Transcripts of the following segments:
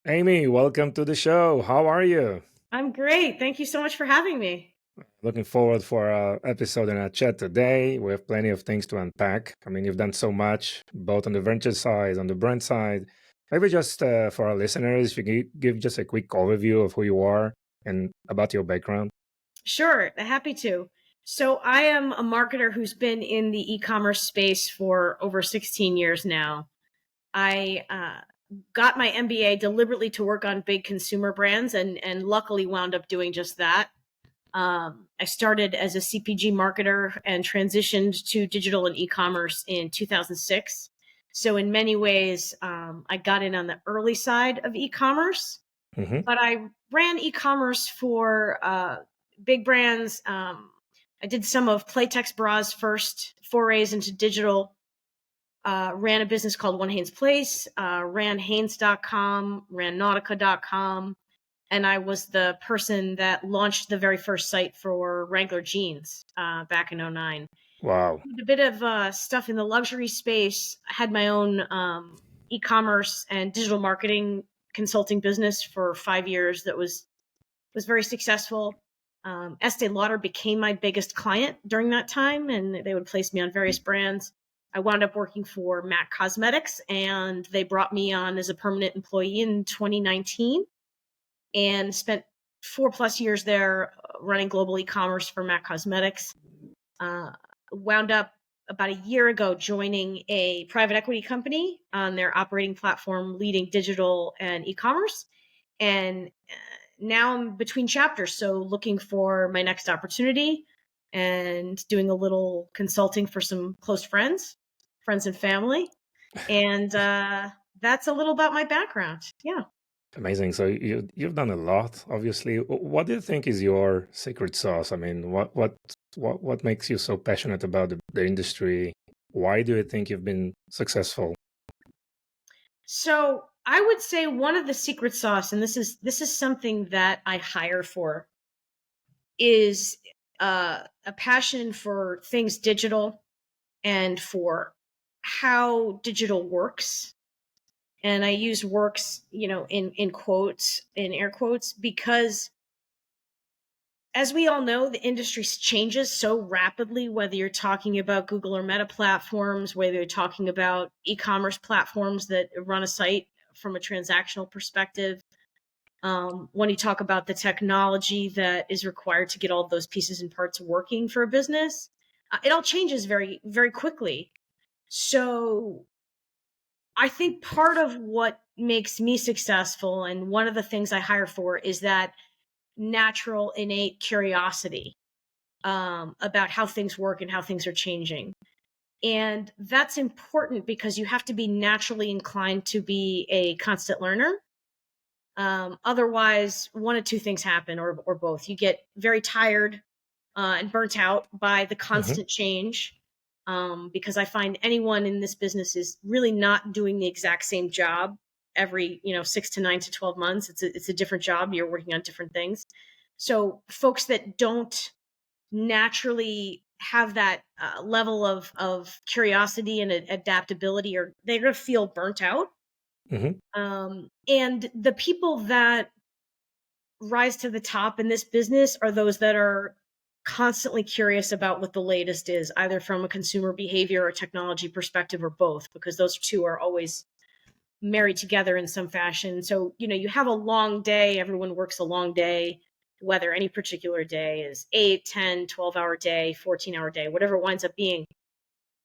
Amy, welcome to the show. How are you? I'm great. Thank you so much for having me. Looking forward for our episode and our chat today. We have plenty of things to unpack. I mean, you've done so much, both on the venture side, on the brand side. Maybe just for our listeners, if you give just a quick overview of who you are and about your background. Sure, happy to. So, I am a marketer who's been in the e-commerce space for over 16 years now. I got my MBA deliberately to work on big consumer brands and luckily wound up doing just that. I started as a CPG marketer and transitioned to digital and e-commerce in 2006. So, in many ways, I got in on the early side of e-commerce, Hmm. but I ran e-commerce for big brands. I did some of Playtex Bra's first forays into digital. Ran a business called One Haynes Place. Ran Haynes.com. Ran Nautica.com. And I was the person that launched the very first site for Wrangler jeans back in '09. Wow. Did a bit of stuff in the luxury space. I had my own e-commerce and digital marketing consulting business for 5 years that was very successful. Estee Lauder became my biggest client during that time, and they would place me on various brands. I wound up working for MAC Cosmetics, and they brought me on as a permanent employee in 2019 and spent 4+ years there running global e-commerce for MAC Cosmetics. Uh, Wound up about a year ago joining a private equity company on their operating platform, leading digital and e-commerce. And now I'm between chapters, so looking for my next opportunity and doing a little consulting for some close friends and family. And that's a little about my background. Yeah. Amazing. So you've done a lot, obviously. What do you think is your secret sauce? I mean, what makes you so passionate about the industry? Why do you think you've been successful? So I would say one of the secret sauce, and this is something that I hire for, is a passion for things digital and for how digital works. And I use works, in quotes, in air quotes, because as we all know, the industry changes so rapidly, whether you're talking about Google or Meta platforms, whether you're talking about e-commerce platforms that run a site from a transactional perspective. When you talk about the technology that is required to get all those pieces and parts working for a business, it all changes very, very quickly. So I think part of what makes me successful, and one of the things I hire for, is that natural, innate curiosity about how things work and how things are changing. And that's important because you have to be naturally inclined to be a constant learner. Otherwise, one of two things happen, or both. You get very tired and burnt out by the Hmm. constant change. Because I find anyone in this business is really not doing the exact same job every 6 to 9 to 12 months. It's a different job. You're working on different things. So folks that don't naturally have that level of curiosity and adaptability, or they're going to feel burnt out. Hmm. And the people that rise to the top in this business are those that are constantly curious about what the latest is, either from a consumer behavior or technology perspective, or both, because those two are always married together in some fashion. So, you have a long day, everyone works a long day, whether any particular day is 8, 10, 12-hour day, 14-hour day, whatever it winds up being.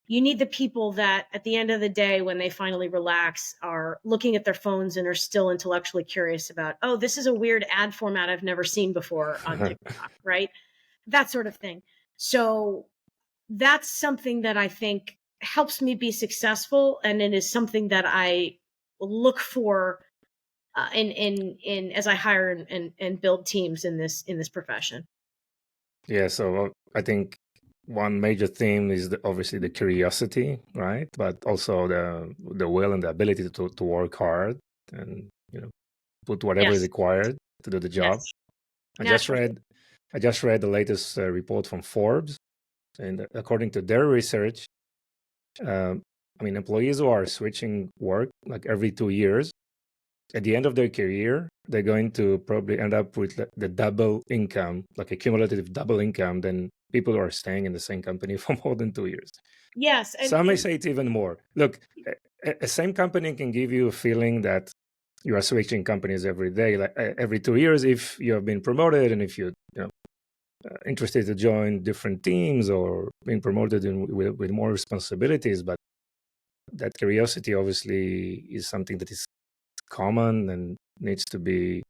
You need the people that at the end of the day, when they finally relax, are looking at their phones and are still intellectually curious about, oh, this is a weird ad format I've never seen before on TikTok, right? That sort of thing. So that's something that I think helps me be successful, and it is something that I look for in as I hire and build teams in this profession. Yeah, so I think one major theme is obviously the curiosity, right? But also the will and the ability to work hard and put whatever is Yes, required to do the job. yes, I just naturally. read I just read the latest report from Forbes, and according to their research, I mean employees who are switching work like every 2 years, at the end of their career, they're going to probably end up with the double income, like a cumulative double income, than people who are staying in the same company for more than 2 years. Yes, Some may say it's even more. Look, a same company can give you a feeling that you are switching companies every day, like every 2 years, if you have been promoted and if you know interested to join different teams or being promoted with more responsibilities. But that curiosity obviously is something that is common and needs to be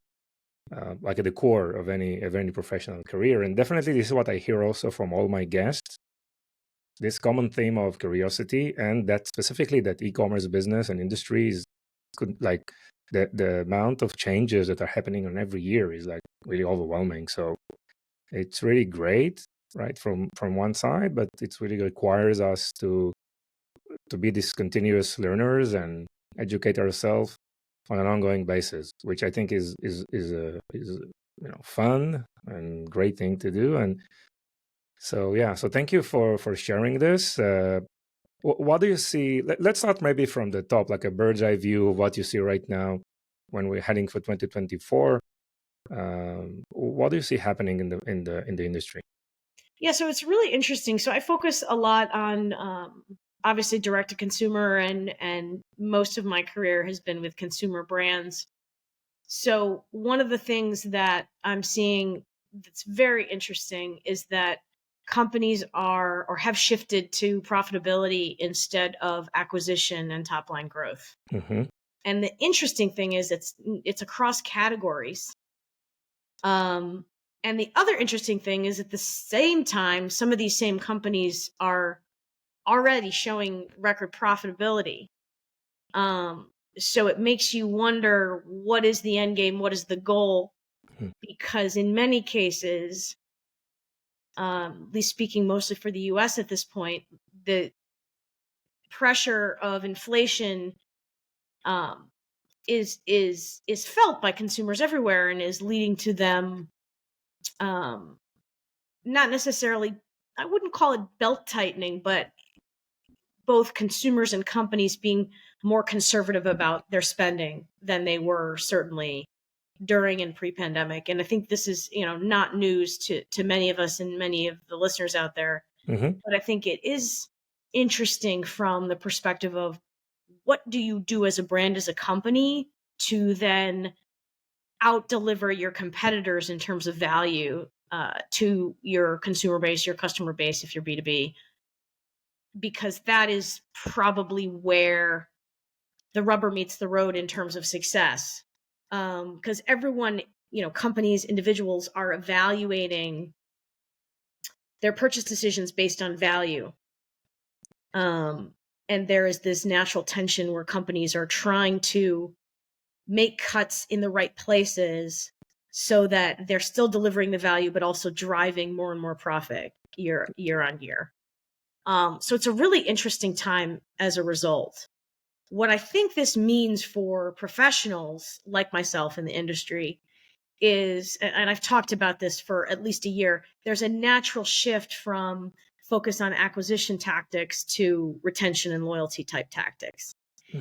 like at the core of any professional career. And definitely, this is what I hear also from all my guests. This common theme of curiosity, and that specifically that e-commerce business and industry is like the amount of changes that are happening on every year is like really overwhelming. So it's really great, right, from one side, but it really requires us to be these continuous learners and educate ourselves on an ongoing basis, which I think is fun and great thing to do. And so yeah, so thank you for sharing this. What do you see? Let's start maybe from the top, like a bird's eye view of what you see right now when we're heading for 2024. What do you see happening in the industry? Yeah, so it's really interesting. So I focus a lot on obviously direct to consumer, and most of my career has been with consumer brands. So one of the things that I'm seeing that's very interesting is that companies are or have shifted to profitability instead of acquisition and top line growth. Hmm. And the interesting thing is it's across categories. Um, and the other interesting thing is at the same time, some of these same companies are already showing record profitability. Um, so it makes you wonder, what is the end game? What is the goal? Because in many cases, at least speaking mostly for the US at this point, the pressure of inflation um, is felt by consumers everywhere and is leading to them um, not necessarily, I wouldn't call it belt tightening, but both consumers and companies being more conservative about their spending than they were certainly during and pre-pandemic. And I think this is, not news to many of us and many of the listeners out there. Hmm. But I think it is interesting from the perspective of, what do you do as a brand, as a company, to then out deliver your competitors in terms of value to your consumer base, your customer base, if you're B2B, because that is probably where the rubber meets the road in terms of success. Because everyone, companies, individuals are evaluating their purchase decisions based on value. And there is this natural tension where companies are trying to make cuts in the right places so that they're still delivering the value, but also driving more and more profit year on year. So it's a really interesting time as a result. What I think this means for professionals like myself in the industry is, and I've talked about this for at least a year, there's a natural shift from focus on acquisition tactics to retention and loyalty type tactics.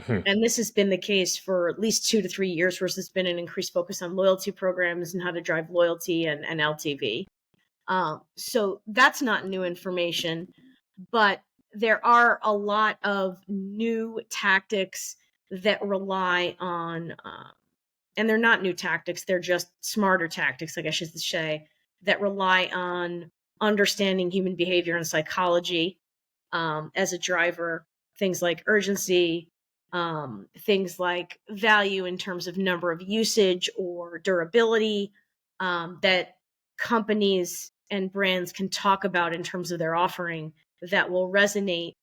Hmm. And this has been the case for at least 2 to 3 years, where there's been an increased focus on loyalty programs and how to drive loyalty and LTV. So that's not new information, but there are a lot of new tactics that rely on, and they're not new tactics, they're just smarter tactics, like I should say, that rely on understanding human behavior and psychology as a driver. Things like urgency, things like value in terms of number of usage or durability, that companies and brands can talk about in terms of their offering, that will resonate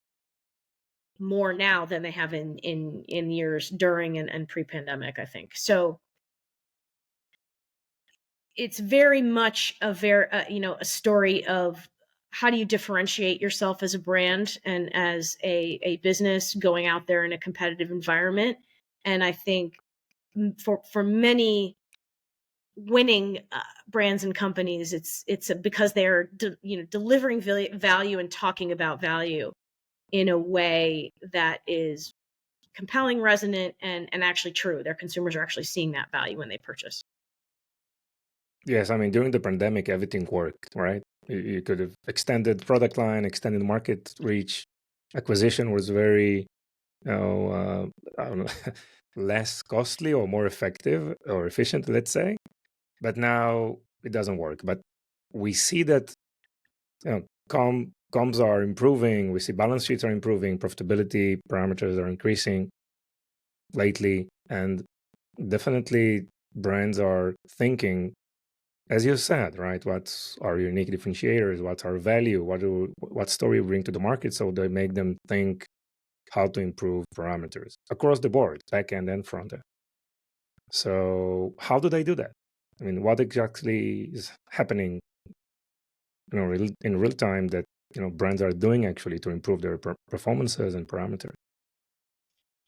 more now than they have in years during and pre-pandemic, I think. So it's very much a story of, how do you differentiate yourself as a brand and as a business going out there in a competitive environment. And I think for many winning brands and companies, it's because they're delivering value and talking about value in a way that is compelling, resonant, and actually true. Their consumers are actually seeing that value when they purchase. Yes, I mean, during the pandemic, everything worked, right? You could have extended product line, extended market reach. Acquisition was very, I don't know, less costly or more effective or efficient, let's say. But now it doesn't work. But we see that, comms are improving. We see balance sheets are improving. Profitability parameters are increasing lately, and definitely brands are thinking, as you said, right? What's our unique differentiators? What's our value? What story we bring to the market? So they make them think how to improve parameters across the board, back end and front end. So how do they do that? I mean, what exactly is happening, in real time that brands are doing actually to improve their performances and parameters?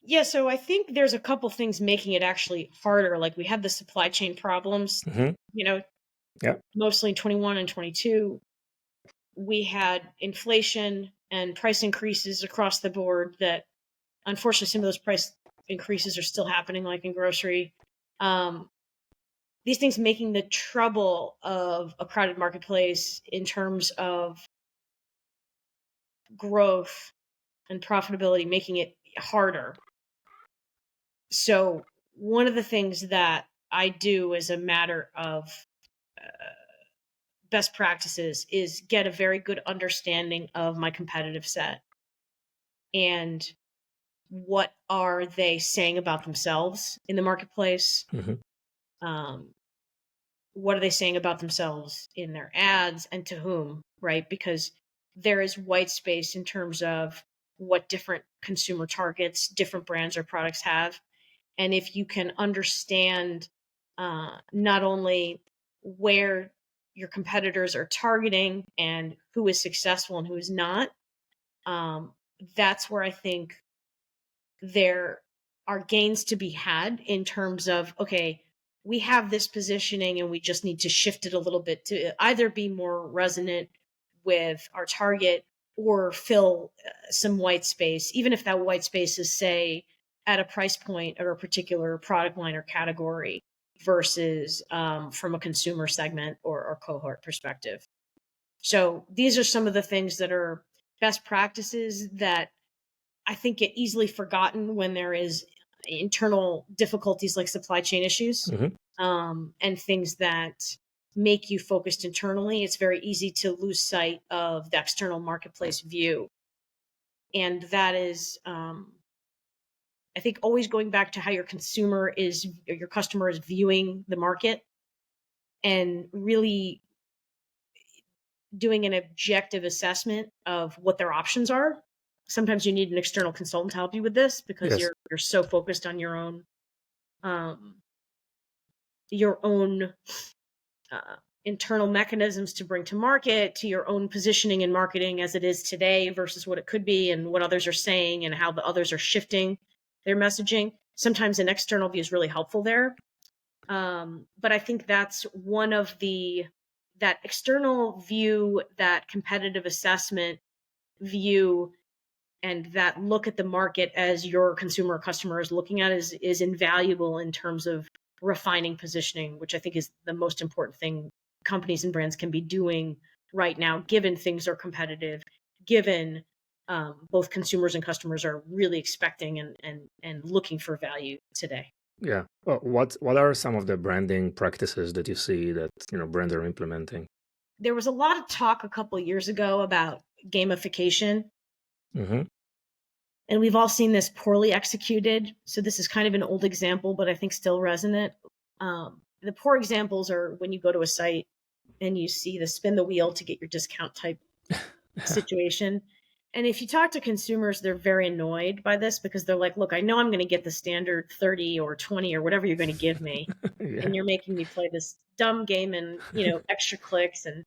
Yeah, so I think there's a couple things making it actually harder. Like we had the supply chain problems, Hmm. you know, Yeah. mostly in 21 and 22. We had inflation and price increases across the board that unfortunately some of those price increases are still happening, like in grocery. Um, these things making the trouble of a crowded marketplace in terms of growth and profitability, making it harder. So one of the things that I do as a matter of uh, best practices is get a very good understanding of my competitive set and what are they saying about themselves in the marketplace. Hmm. um, what are they saying about themselves in their ads and to whom, right? Because there is white space in terms of what different consumer targets different brands or products have. And if you can understand not only where your competitors are targeting and who is successful and who is not, um, that's where I think there are gains to be had in terms of, okay, we have this positioning and we just need to shift it a little bit to either be more resonant with our target or fill some white space, even if that white space is, say, at a price point or a particular product line or category versus from a consumer segment or cohort perspective. So these are some of the things that are best practices that I think get easily forgotten when there is internal difficulties like supply chain issues, Hmm. and things that make you focused internally. It's very easy to lose sight of the external marketplace view. And that is, I think, always going back to how your consumer is, or your customer is viewing the market, and really doing an objective assessment of what their options are. Sometimes you need an external consultant to help you with this because Yes. you're so focused on um, your own uh, internal mechanisms to bring to market, to your own positioning and marketing as it is today versus what it could be, and what others are saying and how the others are shifting their messaging. Sometimes an external view is really helpful there. But I think that's one of that external view, that competitive assessment view, and that look at the market as your consumer or customer is looking at is invaluable in terms of refining positioning, which I think is the most important thing companies and brands can be doing right now, given things are competitive, given both consumers and customers are really expecting and looking for value today. Yeah. Well, what are some of the branding practices that you see that brands are implementing? There was a lot of talk a couple of years ago about gamification, Hmm. and we've all seen this poorly executed. So this is kind of an old example, but I think still resonant. The poor examples are when you go to a site and you see the spin the wheel to get your discount type situation. And if you talk to consumers, they're very annoyed by this because they're like, look, I know I'm going to get the standard 30 or 20 or whatever you're going to give me. Yeah. And you're making me play this dumb game and, extra clicks. And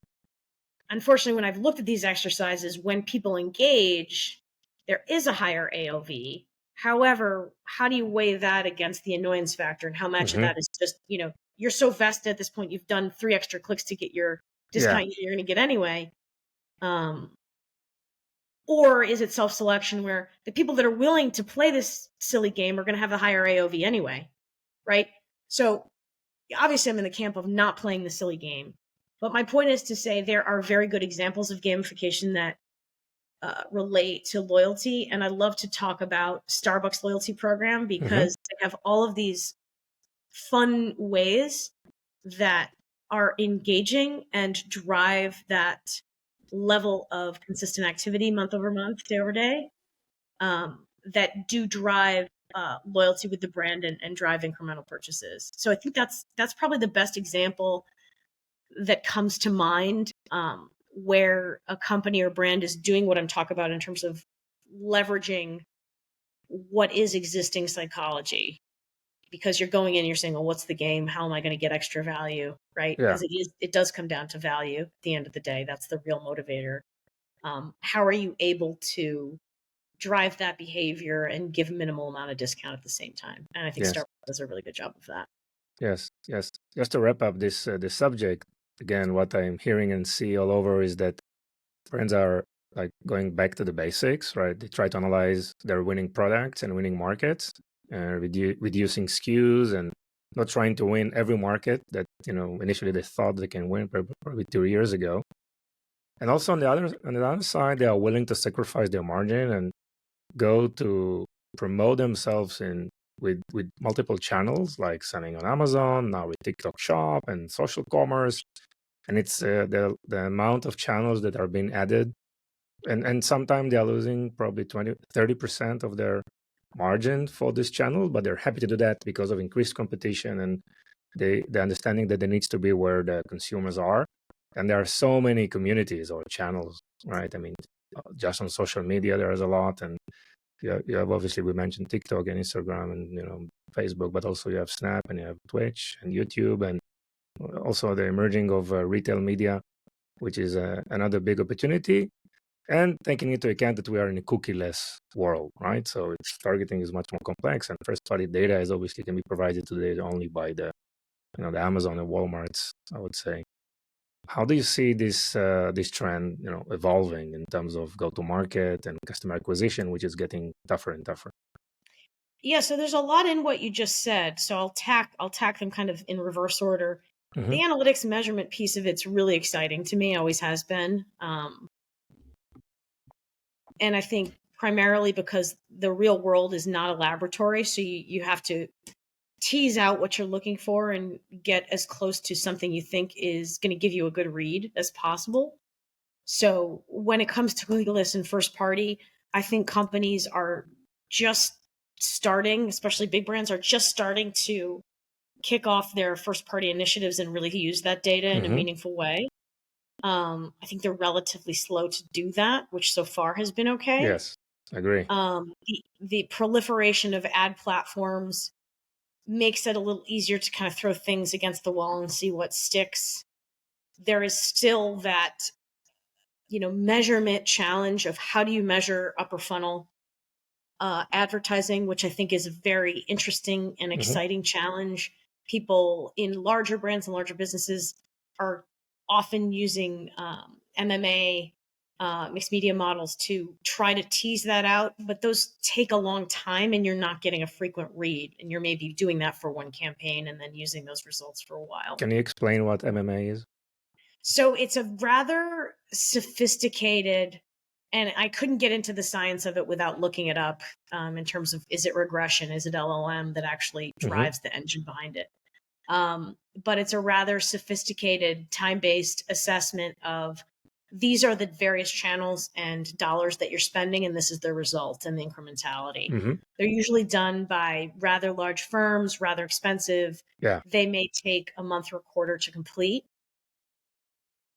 unfortunately, when I've looked at these exercises, when people engage, there is a higher AOV. However, how do you weigh that against the annoyance factor and how much of Hmm. that is just, you're so vested at this point, you've done 3 extra clicks to get your Yeah. discount you're going to get anyway. Um, Or is it self-selection where the people that are willing to play this silly game are going to have a higher AOV anyway, right? So obviously I'm in the camp of not playing the silly game. But my point is to say there are very good examples of gamification that relate to loyalty. And I love to talk about Starbucks loyalty program Mm-hmm. because they have all of these fun ways that are engaging and drive that level of consistent activity month over month, day over day, that do drive loyalty with the brand and drive incremental purchases. So I think that's probably the best example that comes to mind, where a company or brand is doing what I'm talking about in terms of leveraging what is existing psychology, because you're going in, you're saying, well, what's the game? How am I going to get extra value? Right. Yeah. Because it does come down to value at the end of the day. That's the real motivator. How are you able to drive that behavior and give a minimal amount of discount at the same time? And I think Yes. Starbucks does a really good job of that. Yes. Yes. Just to wrap up this subject, again, what I'm hearing and see all over is that brands are like going back to the basics, right? They try to analyze their winning products and winning markets, reducing SKUs and not trying to win every market that initially they thought they can win probably 2 years ago. And also on the other side, they are willing to sacrifice their margin and go to promote themselves in with multiple channels, like selling on Amazon now with TikTok Shop and social commerce. And it's the amount of channels that are being added, and sometimes they are losing probably 20-30% of their margin for this channel, but they're happy to do that because of increased competition and the understanding that there needs to be where the consumers are. And there are so many communities or channels, right? I mean, just on social media there is a lot, and you have obviously, we mentioned TikTok and Instagram and Facebook, but also you have Snap and you have Twitch and YouTube, and also the emerging of retail media, which is another big opportunity. And taking into account that we are in a cookie-less world, right? So its targeting is much more complex, and first-party data is obviously can be provided today only by the Amazon and Walmarts, I would say. How do you see this trend, evolving in terms of go-to-market and customer acquisition, which is getting tougher and tougher? Yeah, so there's a lot in what you just said. So I'll tack them kind of in reverse order. Hmm. The analytics measurement piece of it's really exciting to me, always has been. And I think primarily because the real world is not a laboratory. So you have to tease out what you're looking for and get as close to something you think is going to give you a good read as possible. So when it comes to cookieless and first party, I think companies are just starting, especially big brands, are just starting to kick off their first party initiatives and really use that data in a Hmm. meaningful way. I think they're relatively slow to do that, which so far has been okay. Yes, I agree. The proliferation of ad platforms makes it a little easier to kind of throw things against the wall and see what sticks. There is still that measurement challenge of how do you measure upper funnel advertising, which I think is a very interesting and Hmm. exciting challenge. People in larger brands and larger businesses are often using MMA, mixed media models to try to tease that out, but those take a long time and you're not getting a frequent read. And you're maybe doing that for one campaign and then using those results for a while. Can you explain what MMA is? So it's a rather sophisticated, and I couldn't get into the science of it without looking it up, in terms of, is it regression? Is it LLM that actually Hmm. drives the engine behind it? But it's a rather sophisticated time based assessment of, these are the various channels and dollars that you're spending, and this is the result and the incrementality. Hmm. They're usually done by rather large firms, rather expensive. Yeah. They may take a month or a quarter to complete,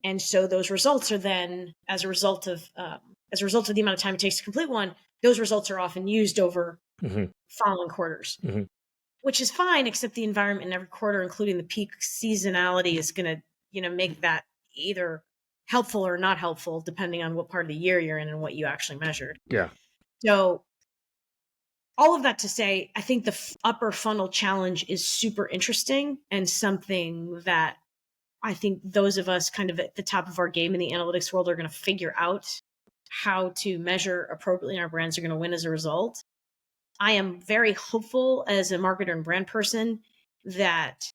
and so those results are then, as a result of the amount of time it takes to complete one, those results are often used over Hmm. following quarters, Hmm. which is fine, except the environment in every quarter, including the peak seasonality, is going to make that either helpful or not helpful, depending on what part of the year you're in and what you actually measured. Yeah. So all of that to say, I think the upper funnel challenge is super interesting and something that I think those of us kind of at the top of our game in the analytics world are going to figure out how to measure appropriately, and our brands are going to win as a result. I am very hopeful as a marketer and brand person that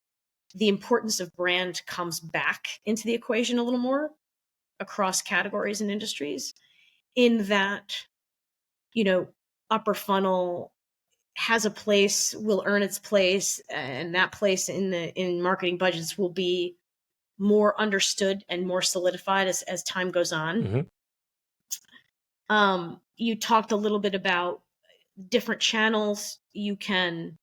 the importance of brand comes back into the equation a little more across categories and industries, in that, upper funnel has a place, will earn its place, and that place in marketing budgets will be more understood and more solidified as time goes on. You talked a little bit about different channels you can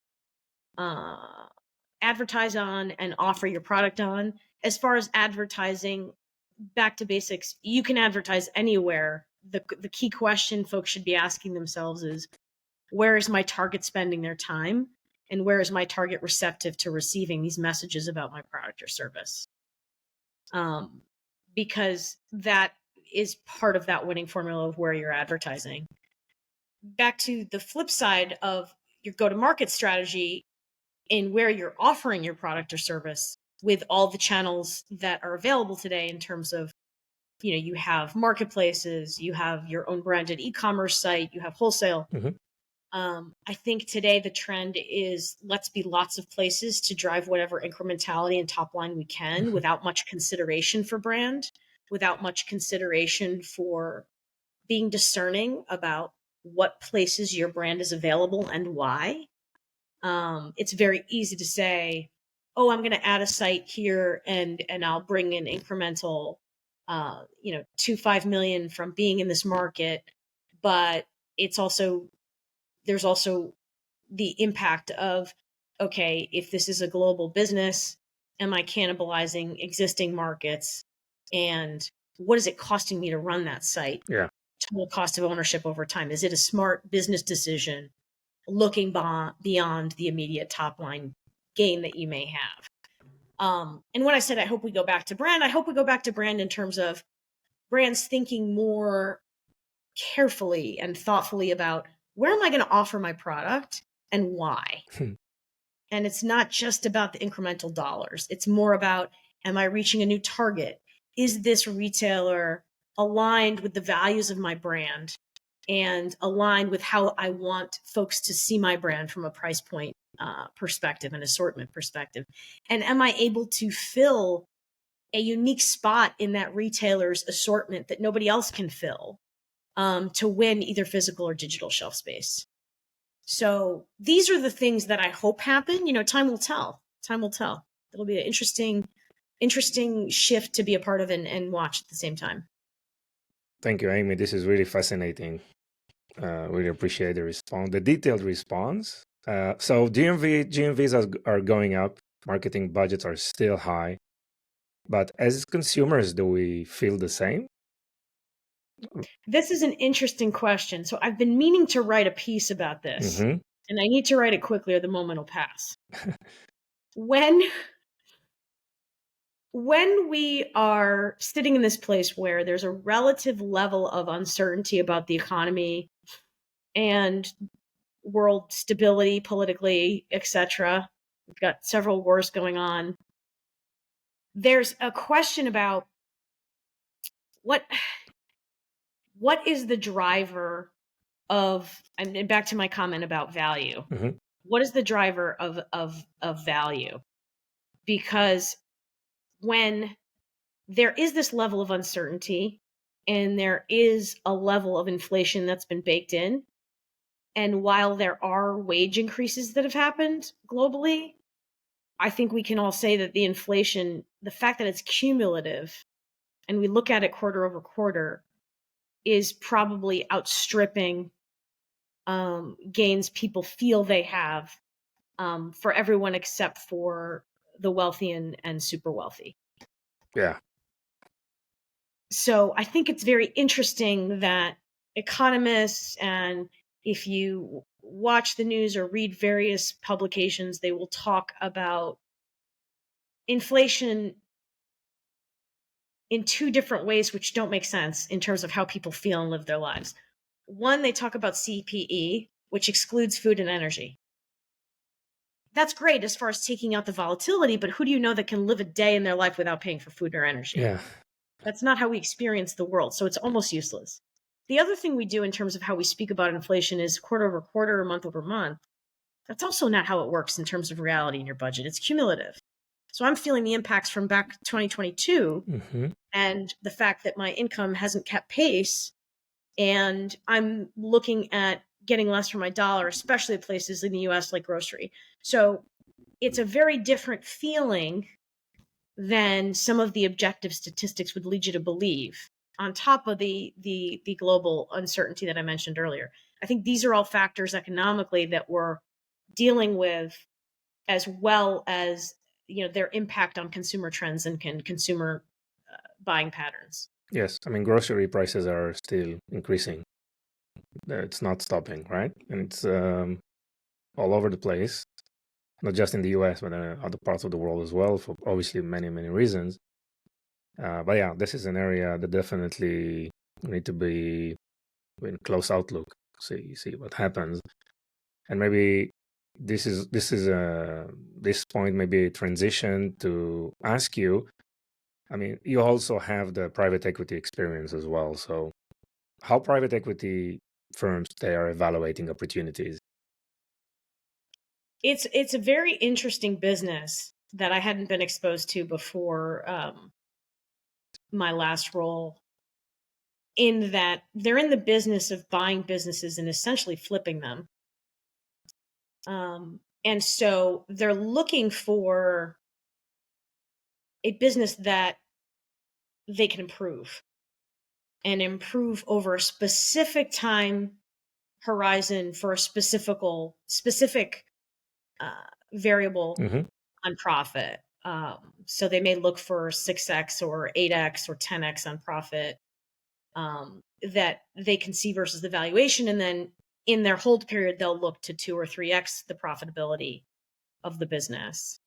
advertise on and offer your product on. As far as advertising, back to basics, you can advertise anywhere. The key question folks should be asking themselves is, where is my target spending their time? And where is my target receptive to receiving these messages about my product or service? Because that is part of that winning formula of where you're advertising. Back to the flip side of your go-to-market strategy and where you're offering your product or service with all the channels that are available today, in terms of, you have marketplaces, you have your own branded e-commerce site, you have wholesale. I think today the trend is, let's be lots of places to drive whatever incrementality and top line we can without much consideration for brand, without much consideration for being discerning about what places your brand is available and why. It's very easy to say, oh, I'm going to add a site here and I'll bring in incremental, 5 million from being in this market. But there's also the impact of, okay, if this is a global business, am I cannibalizing existing markets? And what is it costing me to run that site? Yeah. Total cost of ownership over time. Is it a smart business decision, looking beyond the immediate top line gain that you may have? And when I said I hope we go back to brand, I hope we go back to brand in terms of brands thinking more carefully and thoughtfully about, where am I going to offer my product and why? And it's not just about the incremental dollars. It's more about, am I reaching a new target? Is this retailer aligned with the values of my brand and aligned with how I want folks to see my brand from a price point perspective and assortment perspective? And am I able to fill a unique spot in that retailer's assortment that nobody else can fill, to win either physical or digital shelf space? So these are the things that I hope happen. Time will tell. Time will tell. It'll be an interesting shift to be a part of and watch at the same time. Thank you, Amy. This is really fascinating. Really appreciate the detailed response. So GMVs are going up. Marketing budgets are still high. But as consumers, do we feel the same? This is an interesting question. So I've been meaning to write a piece about this, and I need to write it quickly or the moment will pass. When we are sitting in this place where there's a relative level of uncertainty about the economy and world stability politically, etc., we've got several wars going on, there's a question about what is the driver of, and back to my comment about value. What is the driver of value? Because when there is this level of uncertainty and there is a level of inflation that's been baked in, and while there are wage increases that have happened globally, I think we can all say that the inflation, the fact that it's cumulative and we look at it quarter over quarter, is probably outstripping gains people feel they have, for everyone except for the wealthy and super wealthy. Yeah. So I think it's very interesting that economists, and if you watch the news or read various publications, they will talk about inflation in two different ways, which don't make sense in terms of how people feel and live their lives. One, they talk about CPE, which excludes food and energy. That's great as far as taking out the volatility, but who do you know that can live a day in their life without paying for food or energy? Yeah. That's not how we experience the world, so it's almost useless. the other thing we do in terms of how we speak about inflation is quarter over quarter or month over month. That's also not how it works in terms of reality in your budget. It's cumulative. So I'm feeling the impacts from back 2022 and the fact that my income hasn't kept pace, and I'm looking at getting less for my dollar, especially at places in the US like grocery. So it's a very different feeling than some of the objective statistics would lead you to believe, on top of the global uncertainty that I mentioned earlier. I think these are all factors economically that we're dealing with, as well as their impact on consumer trends and consumer buying patterns. Yes, I mean, grocery prices are still increasing. It's not stopping, right? And it's all over the place, not just in the US, but in other parts of the world as well, for obviously many, many reasons. But yeah, this is an area that definitely need to be in close outlook, see what happens. And maybe this point may be a transition to ask you. I mean, you also have the private equity experience as well. So how private equity firms they are evaluating opportunities? It's a very interesting business that I hadn't been exposed to before my last role, in that they're in the business of buying businesses and essentially flipping them. And so they're looking for a business that they can improve and improve over a specific time horizon for a specific variable on profit. So they may look for 6x or 8x or 10x on profit that they can see versus the valuation. And then in their hold period, they'll look to 2 or 3x the profitability of the business.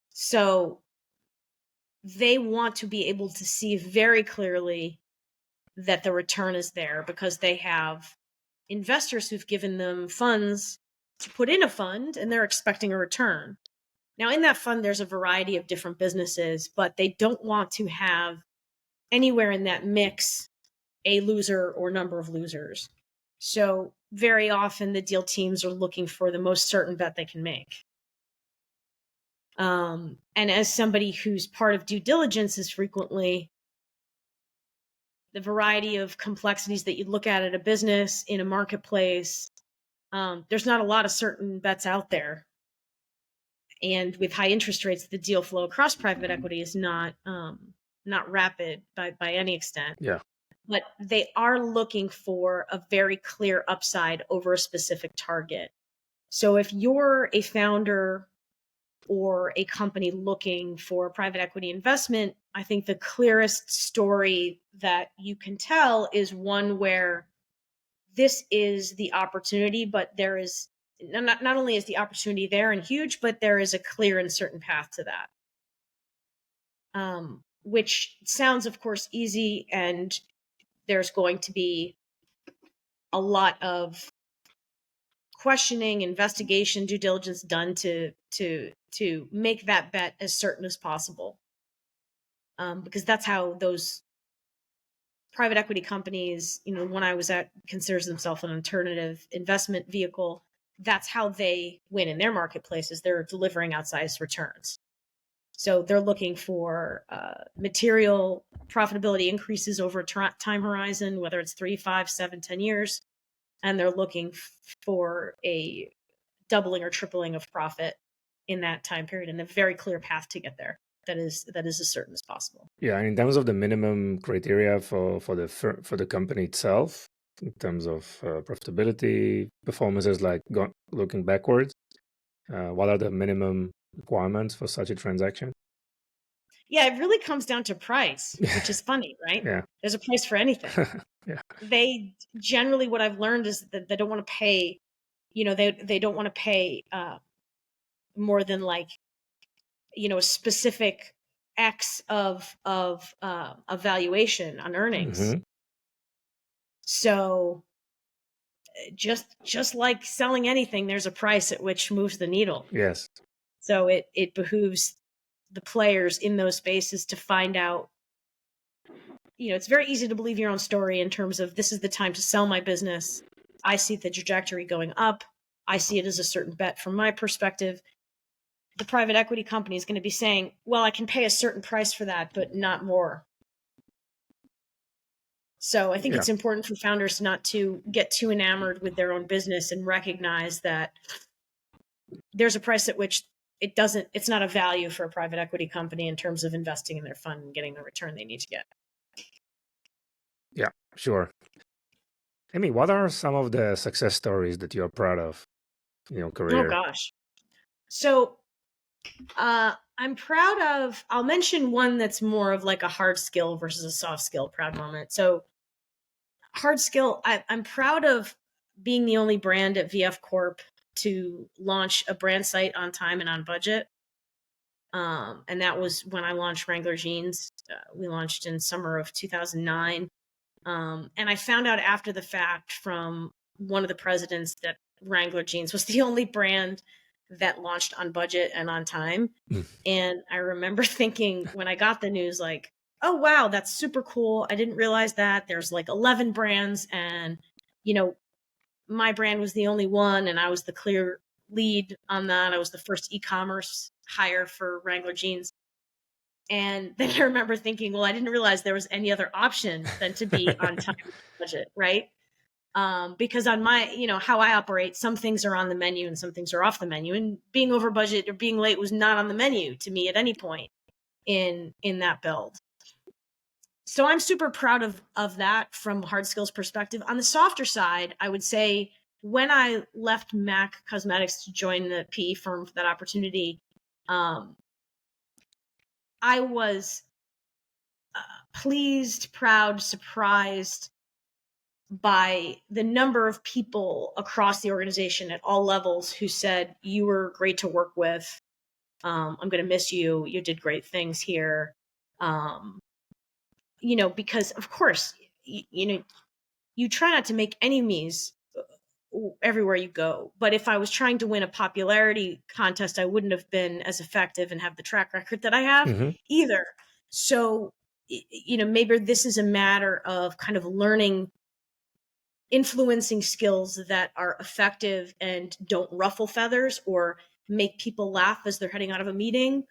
So they want to be able to see very clearly that the return is there, because they have investors who've given them funds to put in a fund and they're expecting a return. Now, in that fund, there's a variety of different businesses, but they don't want to have anywhere in that mix a loser or number of losers. So very often the deal teams are looking for the most certain bet they can make. And as somebody who's part of due diligence is frequently the variety of complexities that you look at a business in a marketplace, there's not a lot of certain bets out there. And with high interest rates, the deal flow across private equity is not rapid by any extent. Yeah. But they are looking for a very clear upside over a specific target. So if you're a founder or a company looking for private equity investment, I think the clearest story that you can tell is one where this is the opportunity, but there is not only is the opportunity there and huge, but there is a clear and certain path to that. Which sounds, of course, easy, and there's going to be a lot of questioning, investigation, due diligence done to make that bet as certain as possible, because that's how those private equity companies, when I was at, considers themselves an alternative investment vehicle. That's how they win in their marketplaces. They're delivering outsized returns. So they're looking for material profitability increases over a time horizon, whether it's 3, 5, 7, 10 years. And they're looking for a doubling or tripling of profit in that time period, and a very clear path to get there that is as certain as possible. Yeah, and in terms of the minimum criteria for the company itself, in terms of profitability, performances, like looking backwards, what are the minimum requirements for such a transaction? Yeah, it really comes down to price, which is funny, right? Yeah. There's a price for anything. Yeah. They generally, what I've learned is that they don't want to pay, they don't want to pay more than like, a specific X of valuation on earnings. So just like selling anything, there's a price at which moves the needle. Yes. So it behooves the players in those spaces to find out it's very easy to believe your own story in terms of this is the time to sell my business. I see the trajectory going up. I see it as a certain bet from my perspective. The private equity company is going to be saying, well, I can pay a certain price for that, but not more. So I think Yeah. it's important for founders not to get too enamored with their own business and recognize that there's a price at which it's not a value for a private equity company in terms of investing in their fund and getting the return they need to get. Yeah, sure. Amy, what are some of the success stories that you're proud of in your Oh career? gosh. So I'm proud of, I'll mention one that's more of like a hard skill versus a soft skill proud moment. So hard skill, I'm proud of being the only brand at VF Corp to launch a brand site on time and on budget. And that was when I launched Wrangler Jeans. We launched in summer of 2009. And I found out after the fact from one of the presidents that Wrangler Jeans was the only brand that launched on budget and on time. And I remember thinking when I got the news, like, oh, wow, that's super cool. I didn't realize that there's like 11 brands and, my brand was the only one and I was the clear lead on that. I was the first e-commerce hire for Wrangler Jeans. And then I remember thinking, well, I didn't realize there was any other option than to be on time and budget, right? Because on my, how I operate, some things are on the menu and some things are off the menu. And being over budget or being late was not on the menu to me at any point in that build. So I'm super proud of that from hard skills perspective. On the softer side, I would say when I left MAC Cosmetics to join the PE firm for that opportunity, I was pleased, proud, surprised by the number of people across the organization at all levels who said, you were great to work with. I'm going to miss you. You did great things here. Because of course, you try not to make enemies everywhere you go. But if I was trying to win a popularity contest, I wouldn't have been as effective and have the track record that I have either. So, maybe this is a matter of kind of learning influencing skills that are effective and don't ruffle feathers or make people laugh as they're heading out of a meeting,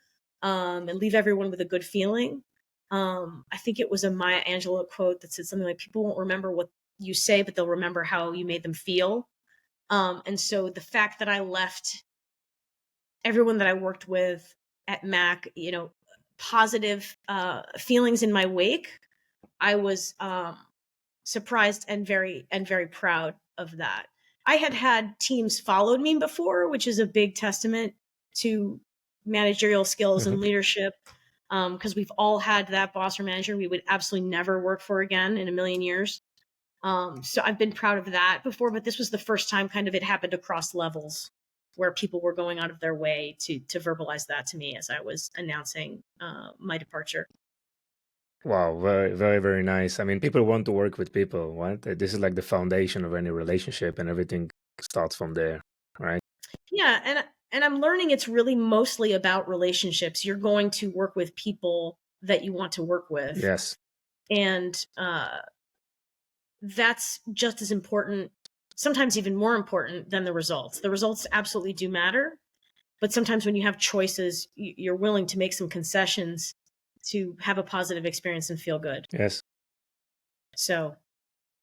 and leave everyone with a good feeling. I think it was a Maya Angelou quote that said something like, people won't remember what you say, but they'll remember how you made them feel. And so the fact that I left everyone that I worked with at Mac, positive feelings in my wake, I was surprised and very proud of that. I had teams followed me before, which is a big testament to managerial skills and leadership, because we've all had that boss or manager we would absolutely never work for again in a million years. So I've been proud of that before, but this was the first time kind of it happened across levels where people were going out of their way to verbalize that to me as I was announcing my departure. Wow, very, very, very nice. I mean, people want to work with people, right? This is like the foundation of any relationship, and everything starts from there, right? Yeah, and I'm learning it's really mostly about relationships. You're going to work with people that you want to work with. Yes. And that's just as important, sometimes even more important than the results. The results absolutely do matter, but sometimes when you have choices, you're willing to make some concessions to have a positive experience and feel good. Yes. So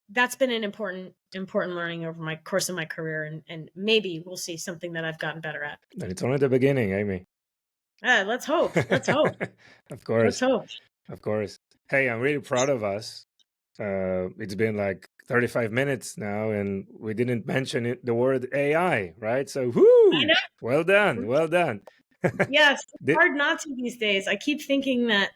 that's been an important learning over my course of my career, and maybe we'll see something that I've gotten better at. And it's only the beginning, Amy. Let's hope. Let's hope. Of course. Let's hope. Of course. Hey, I'm really proud of us. It's been like 35 minutes now, and we didn't mention the word AI, right? So, whoo! Well done. Well done. Yes, it's hard not to these days. I keep thinking that,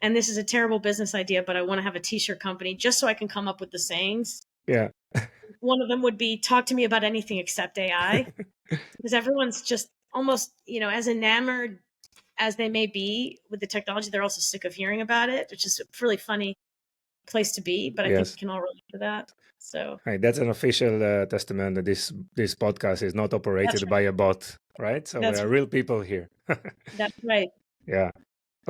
and this is a terrible business idea, but I want to have a t-shirt company just so I can come up with the sayings. Yeah. One of them would be, talk to me about anything except AI, because everyone's just almost, as enamored as they may be with the technology, they're also sick of hearing about it, which is a really funny place to be, but I think we can all relate to that. So hey, that's an official testament that this podcast is not operated by a bot, right? So we are real people here. That's right. Yeah.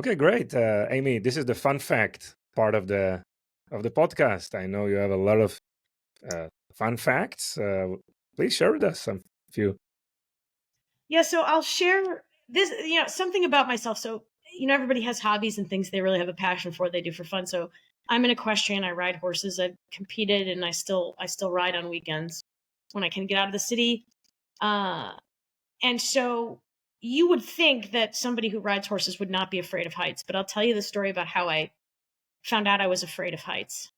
Okay, great. Amy, this is the fun fact. part of the podcast. I know you have a lot of fun facts. Please share with us some few. Yeah, so I'll share this, something about myself. So, everybody has hobbies and things they really have a passion for, they do for fun. So I'm an equestrian. I ride horses. I've competed and I still ride on weekends when I can get out of the city. Uh, and so you would think that somebody who rides horses would not be afraid of heights, but I'll tell you the story about how I found out I was afraid of heights.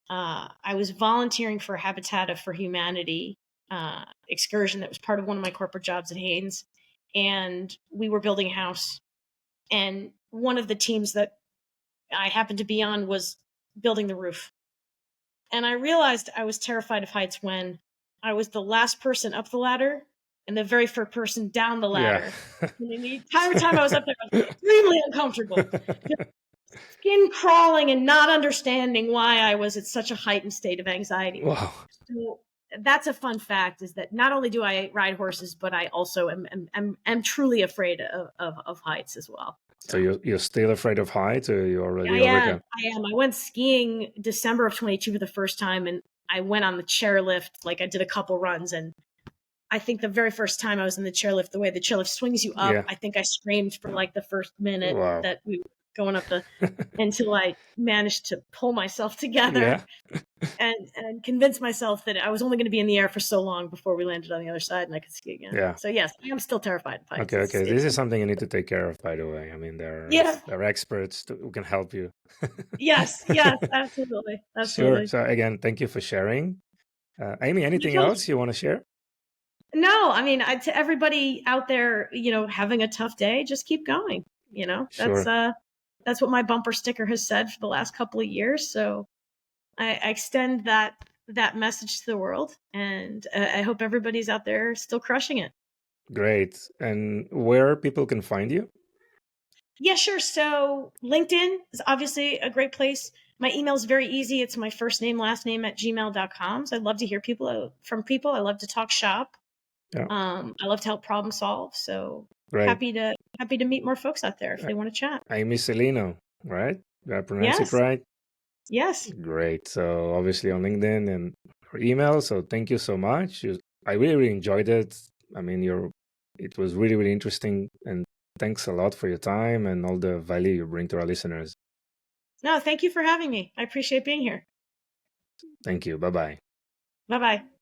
I was volunteering for Habitat for Humanity excursion that was part of one of my corporate jobs at Haynes, and we were building a house. And one of the teams that I happened to be on was building the roof. And I realized I was terrified of heights when I was the last person up the ladder and the very first person down the Yeah. ladder. And the entire time I was up there, I was extremely uncomfortable. Skin crawling and not understanding why I was at such a heightened state of anxiety. Wow. So that's a fun fact, is that not only do I ride horses, but I also am truly afraid of heights as well. So you're still afraid of heights, or you already I am. overcome? I am. I went skiing December of 22 for the first time, and I went on the chairlift. Like, I did a couple runs, and I think the very first time I was in the chairlift, the way the chairlift swings you up, Yeah. I think I screamed for like the first minute Wow. that we were going up until I managed to pull myself together Yeah. and convince myself that I was only going to be in the air for so long before we landed on the other side and I could ski again. Yeah. So yes, I am still terrified of heights. Okay. This is something you need to take care of, by the way. I mean, Yeah. there are experts who can help you. Yes, absolutely. Sure. Absolutely. So again, thank you for sharing. Amy, My anything pleasure. else you want to share? No, I mean, to everybody out there, having a tough day, just keep going. Sure. That's what my bumper sticker has said for the last couple of years. So I extend that message to the world, and I hope everybody's out there still crushing it. Great. And where people can find you? Yeah, sure. So LinkedIn is obviously a great place. My email is very easy. It's my first name, last name at gmail.com. So I'd love to hear from people. I love to talk shop. Yeah. I love to help problem solve. So Great. happy to meet more folks out there if they want to chat. Amy Silino, right? Did I pronounce it Yes. right? Yes. Great. So obviously on LinkedIn and her email. So thank you so much. I really enjoyed it. I mean, it was really, really interesting. And thanks a lot for your time and all the value you bring to our listeners. No, thank you for having me. I appreciate being here. Thank you. Bye-bye. Bye-bye.